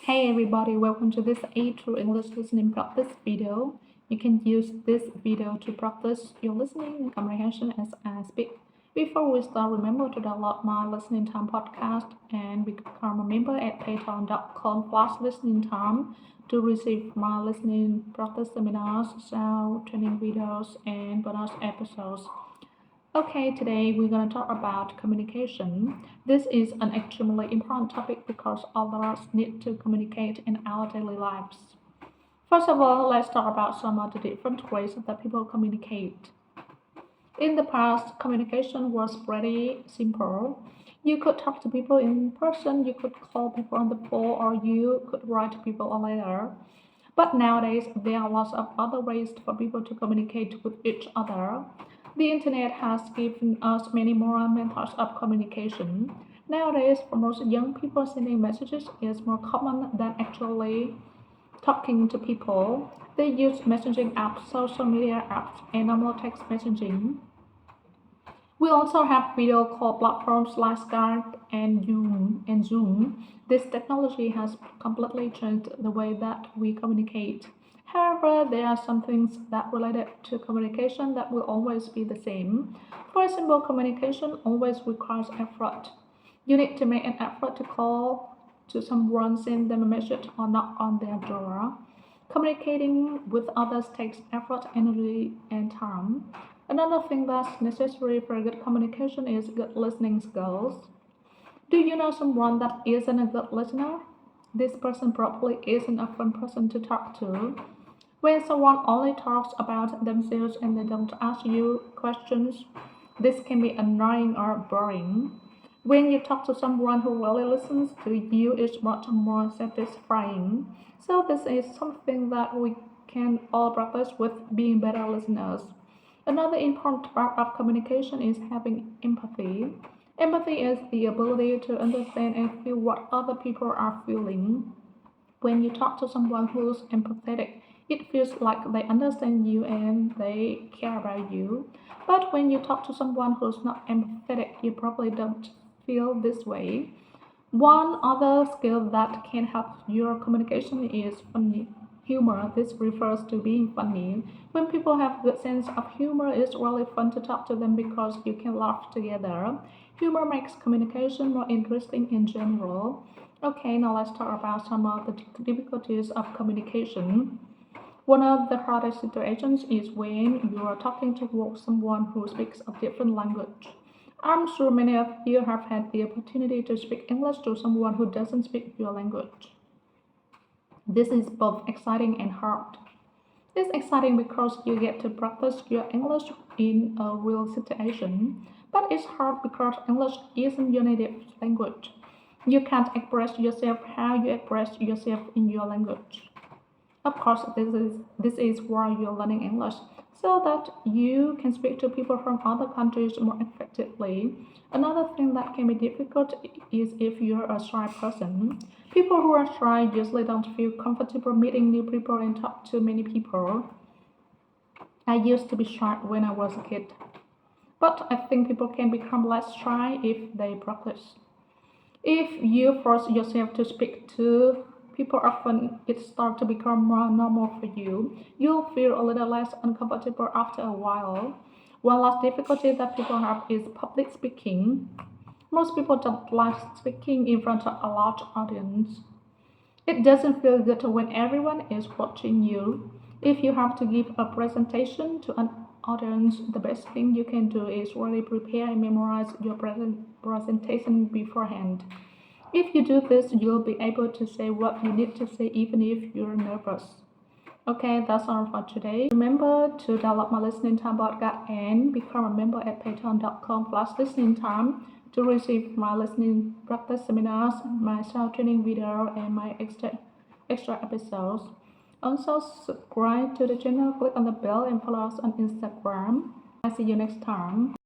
Hey everybody, welcome to this A True English Listening Practice video. You can use this video to practice your listening and comprehension as I speak. Before we start, remember to download my Listening Time podcast and become a member at patreon.com/listeningtime to receive my listening practice seminars, sound training videos, and bonus episodes. Okay, today we're going to talk about communication. This is an extremely important topic because all of us need to communicate in our daily lives. First of all, let's talk about some of the different ways that people communicate. In the past, communication was pretty simple. You could talk to people in person, you could call people on the phone, or you could write to people a letter. But nowadays, there are lots of other ways for people to communicate with each other. The internet has given us many more methods of communication. Nowadays, for most young people, sending messages is more common than actually talking to people. They use messaging apps, social media apps, and normal text messaging. We also have video call platforms like Skype and Zoom. This technology has completely changed the way that we communicate. However, there are some things that related to communication that will always be the same. For example, communication always requires effort. You need to make an effort to call to someone, send them a message, or knock on their door. Communicating with others takes effort, energy, and time. Another thing that's necessary for good communication is good listening skills. Do you know someone that isn't a good listener? This person probably isn't a fun person to talk to. When someone only talks about themselves and they don't ask you questions, this can be annoying or boring. When you talk to someone who really listens to you, it's much more satisfying. So, this is something that we can all practice with being better listeners. Another important part of communication is having empathy. Empathy is the ability to understand and feel what other people are feeling. When you talk to someone who's empathetic, it feels like they understand you and they care about you. But when you talk to someone who's not empathetic, you probably don't feel this way. One other skill that can help your communication is funny humor. This refers to being funny. When people have good sense of humor, it's really fun to talk to them because you can laugh together. Humor makes communication more interesting in general. Okay, now let's talk about some of the difficulties of communication. One of the hardest situations is when you are talking to someone who speaks a different language. I'm sure many of you have had the opportunity to speak English to someone who doesn't speak your language. This is both exciting and hard. It's exciting because you get to practice your English in a real situation, but it's hard because English isn't your native language. You can't express yourself how you express yourself in your language. Of course, this is why you're learning English, so that you can speak to people from other countries more effectively. Another thing that can be difficult is if you're a shy person. People who are shy usually don't feel comfortable meeting new people and talk to many people. I used to be shy when I was a kid, but I think people can become less shy if they practice. If you force yourself to speak to people often, it starts to become more normal for you. You'll feel a little less uncomfortable after a while. One last difficulty that people have is public speaking. Most people don't like speaking in front of a large audience. It doesn't feel good when everyone is watching you. If you have to give a presentation to an audience, the best thing you can do is really prepare and memorize your presentation beforehand. If you do this, you'll be able to say what you need to say even if you're nervous. Okay, that's all for today. Remember to download my Listening Time podcast and become a member at patreon.com/listeningtime to receive my listening practice seminars, my sound training video, and my extra episodes. Also, subscribe to the channel, click on the bell, and follow us on Instagram. I'll see you next time.